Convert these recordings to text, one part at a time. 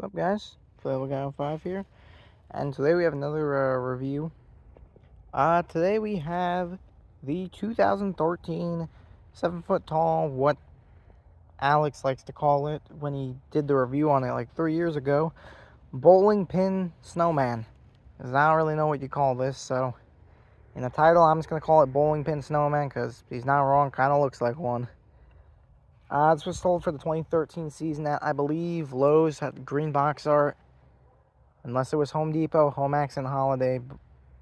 What's up, guys? Inflatable Guy 5 here, and today we have another review. Today we have the 2013 7-foot tall, what Alex likes to call it when he did the review on it like 3 years ago, bowling pin snowman. Because I don't really know what you call this, so in the title I'm just going to call it bowling pin snowman because he's not wrong, kind of looks like one. This was sold for the 2013 season at, I believe, Lowe's, had green box art. Unless it was Home Depot, Home Accent Holiday.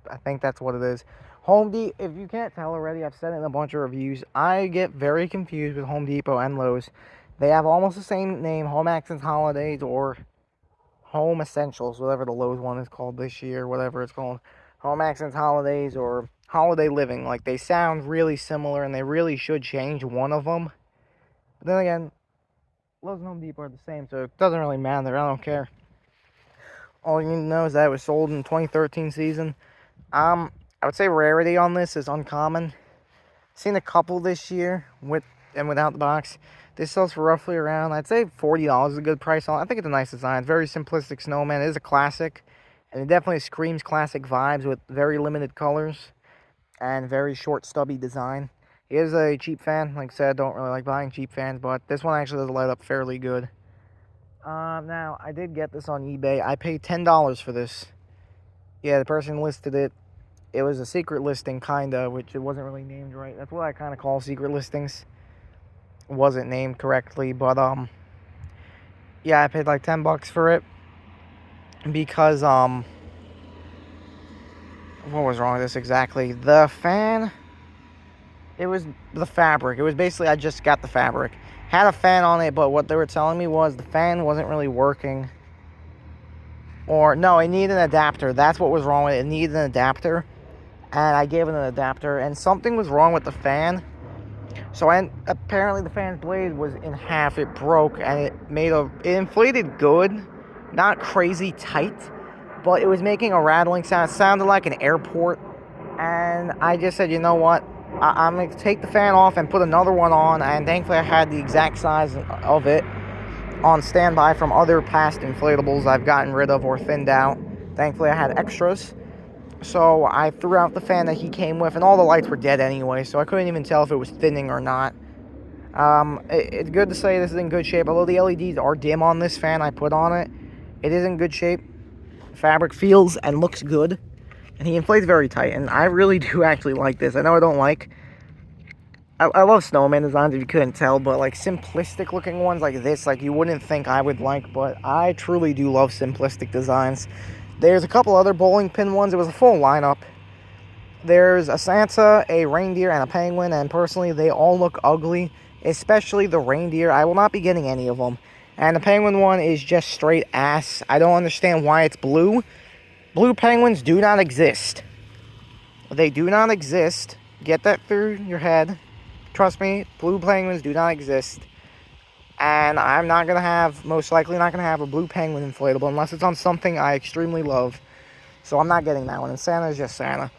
I think that's what it is. Home Depot, if you can't tell already, I've said it in a bunch of reviews. I get very confused with Home Depot and Lowe's. They have almost the same name, Home Accent Holidays or Home Essentials, whatever the Lowe's one is called this year, whatever it's called. Home Accent Holidays or Holiday Living. Like, they sound really similar and they really should change one of them. But then again, Lowe's and Home Depot are the same, so it doesn't really matter. I don't care. All you need to know is that it was sold in the 2013 season. I would say rarity on this is uncommon. Seen a couple this year with and without the box. This sells for roughly around, I'd say $40 is a good price on it. I think it's a nice design. It's very simplistic snowman. It is a classic, and it definitely screams classic vibes with very limited colors and very short, stubby design. He is a cheap fan. Like I said, don't really like buying cheap fans, but this one actually does light up fairly good. Now, I did get this on eBay. I paid $10 for this. Yeah, the person listed it. It was a secret listing, kinda, which it wasn't really named right. That's what I kind of call secret listings. It wasn't named correctly, but, yeah, I paid like $10 for it. Because, what was wrong with this exactly? The fan, it was the fabric. It was basically, I just got the fabric. Had a fan on it, but what they were telling me was the fan wasn't really working. Or, no, it needed an adapter. That's what was wrong with it. It needed an adapter. And I gave it an adapter. And something was wrong with the fan. So apparently the fan's blade was in half. It broke. And it inflated good. Not crazy tight. But it was making a rattling sound. It sounded like an airport. And I just said, you know what? I'm going to take the fan off and put another one on. And thankfully I had the exact size of it on standby from other past inflatables I've gotten rid of or thinned out. Thankfully I had extras. So I threw out the fan that he came with, and all the lights were dead anyway, so I couldn't even tell if it was thinning or not. It's good to say this is in good shape. Although the LEDs are dim on this fan I put on it, it is in good shape. Fabric feels and looks good. And he inflates very tight, and I really do actually like this. I know I don't like... I love snowman designs, if you couldn't tell, but like simplistic looking ones like this, like you wouldn't think I would like, but I truly do love simplistic designs. There's a couple other bowling pin ones. It was a full lineup. There's a Santa, a reindeer, and a penguin, and personally they all look ugly, especially the reindeer. I will not be getting any of them. And the penguin one is just straight ass. I don't understand why it's blue. Blue penguins do not exist. They do not exist. Get that through your head. Trust me, blue penguins do not exist. And I'm not going to have, most likely not going to have a blue penguin inflatable unless it's on something I extremely love. So I'm not getting that one. And Santa is just Santa.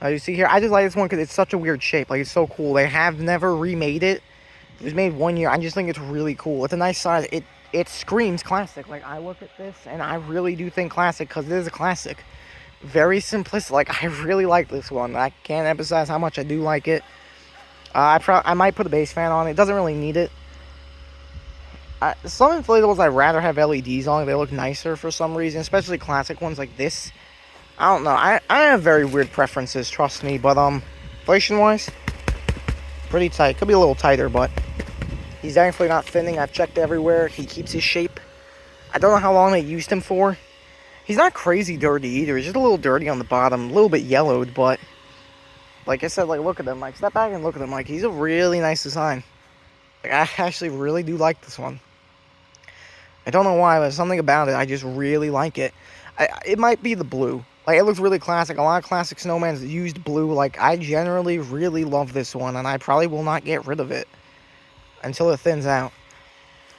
You see here, I just like this one because it's such a weird shape. Like, it's so cool. They have never remade it. It was made 1 year. I just think it's really cool. It's a nice size. It screams classic. Like, I look at this and I really do think classic because it is a classic. Very simplistic. Like, I really like this one. I can't emphasize how much I do like it. I might put a base fan on it. It doesn't really need it. Some inflatables I'd rather have LEDs on. They look nicer for some reason, especially classic ones like this. I don't know. I have very weird preferences, trust me. But inflation-wise, pretty tight. Could be a little tighter, but he's definitely not thinning. I've checked everywhere. He keeps his shape. I don't know how long they used him for. He's not crazy dirty either. He's just a little dirty on the bottom, a little bit yellowed, but like I said, like, look at him. Like, step back and look at him. Like, he's a really nice design. Like, I actually really do like this one. I don't know why, but there's something about it. I just really like it. It might be the blue. Like, it looks really classic. A lot of classic snowmans used blue. Like, I generally really love this one, and I probably will not get rid of it until it thins out.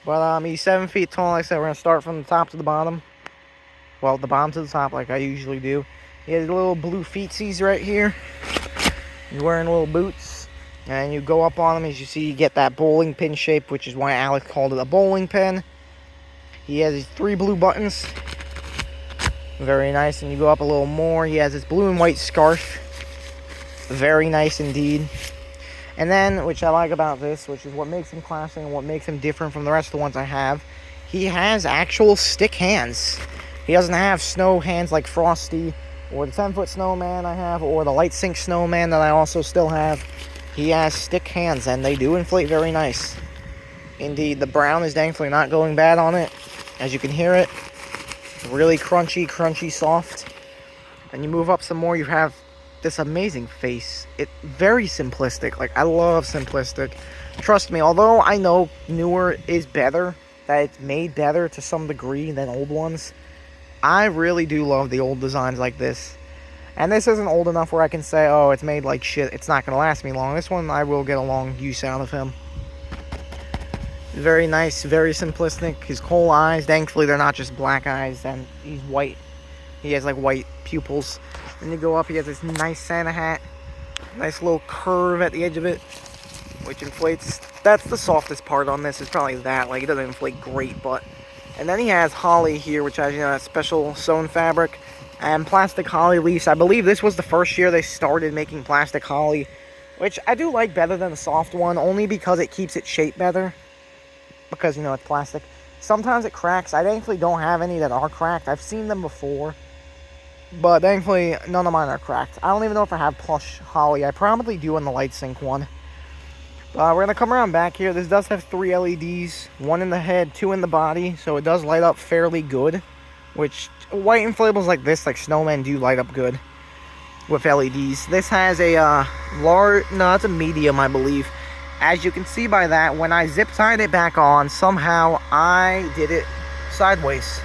But, he's 7 feet tall. Like I said, we're going to start from the top to the bottom. Well, the bottom to the top, like I usually do. He has little blue feetsies right here. He's wearing little boots. And you go up on him, as you see, you get that bowling pin shape, which is why Alex called it a bowling pin. He has these 3 blue buttons. Very nice. And you go up a little more, he has this blue and white scarf. Very nice indeed. And then, which I like about this, which is what makes him classic and what makes him different from the rest of the ones I have, he has actual stick hands. He doesn't have snow hands like Frosty or the 10-foot snowman I have, or the light sink snowman that I also still have. He has stick hands, and they do inflate very nice. Indeed, the brown is thankfully not going bad on it. As you can hear it, it's really crunchy, soft. And you move up some more, you have this amazing face. It's very simplistic. Like, I love simplistic. Trust me, although I know newer is better, that it's made better to some degree than old ones, I really do love the old designs like this. And this isn't old enough where I can say, oh, it's made like shit, it's not going to last me long. This one, I will get a long use out of him. Very nice, very simplistic. His whole eyes, thankfully, they're not just black eyes, and he's white. He has, like, white pupils. Then you go up, he has this nice Santa hat. Nice little curve at the edge of it, which inflates. That's the softest part on this, is probably that. Like, it doesn't inflate great, but... And then he has holly here, which has, you know, that special sewn fabric. And plastic holly leaves. I believe this was the first year they started making plastic holly, which I do like better than the soft one, only because it keeps its shape better. Because, you know, it's plastic. Sometimes it cracks. I thankfully don't have any that are cracked. I've seen them before, but thankfully none of mine are cracked. I don't even know if I have plush holly. I probably do in the light sink one. We're going to come around back here. This does have 3 LEDs, 1 in the head, 2 in the body, so it does light up fairly good, which white inflatables like this, like Snowman, do light up good with LEDs. This has a large, no, it's a medium, I believe. As you can see by that, when I zip tied it back on, somehow I did it sideways.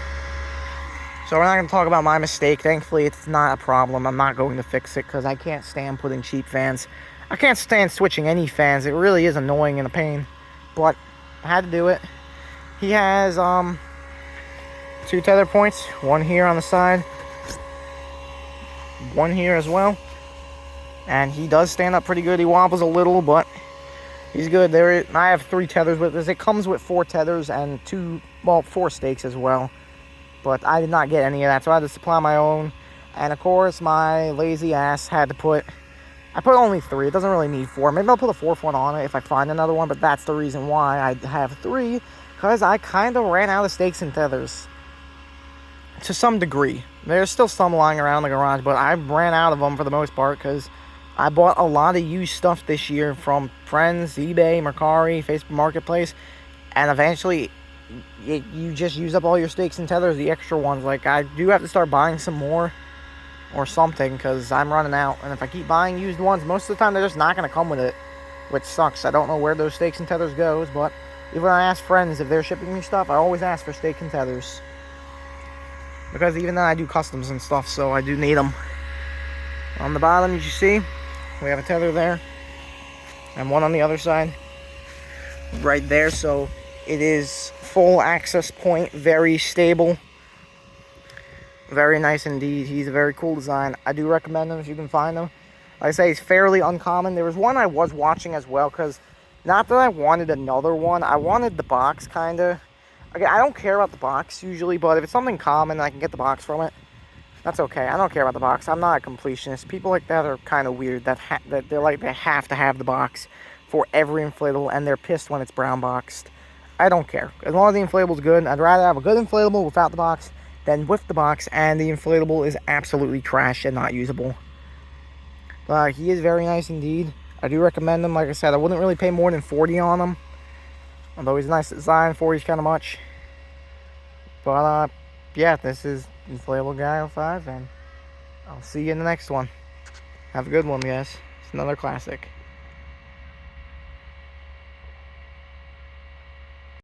So we're not going to talk about my mistake. Thankfully, it's not a problem. I'm not going to fix it because I can't stand putting cheap fans. I can't stand switching any fans. It really is annoying and a pain. But I had to do it. He has 2 tether points. 1 here on the side. 1 here as well. And he does stand up pretty good. He wobbles a little, but he's good. I have 3 tethers with this. It comes with 4 tethers and 4 stakes as well. But I did not get any of that, so I had to supply my own. And of course, my lazy ass had to put... I put only 3. It doesn't really need 4. Maybe I'll put a 4th one on it if I find another one, but that's the reason why I have 3. Because I kind of ran out of stakes and tethers. To some degree. There's still some lying around the garage, but I ran out of them for the most part because I bought a lot of used stuff this year from friends, eBay, Mercari, Facebook Marketplace, and eventually you just use up all your stakes and tethers, the extra ones. Like, I do have to start buying some more or something because I'm running out, and if I keep buying used ones, most of the time they're just not going to come with it, which sucks. I don't know where those stakes and tethers goes, but even when I ask friends if they're shipping me stuff, I always ask for stakes and tethers because even then I do customs and stuff, so I do need them. On the bottom, as you see, we have a tether there and 1 on the other side right there, so it is full access point, very stable, very nice indeed. He's a very cool design. I do recommend him if you can find him. Like I say, he's fairly uncommon. There was one I was watching as well, because not that I wanted another one, I wanted the box kind of. Again, I don't care about the box usually, but if it's something common I can get the box from it, that's okay. I don't care about the box. I'm not a completionist. People like that are kind of weird, that they're like they have to have the box for every inflatable, and they're pissed when it's brown boxed. I don't care. As long as the inflatable's good, I'd rather have a good inflatable without the box than with the box, and the inflatable is absolutely trash and not usable. But he is very nice indeed. I do recommend him. Like I said, I wouldn't really pay more than 40 on him. Although he's a nice design, 40 is kind of much. But, yeah, this is Inflatable Guy 05, and I'll see you in the next one. Have a good one, guys. It's another classic.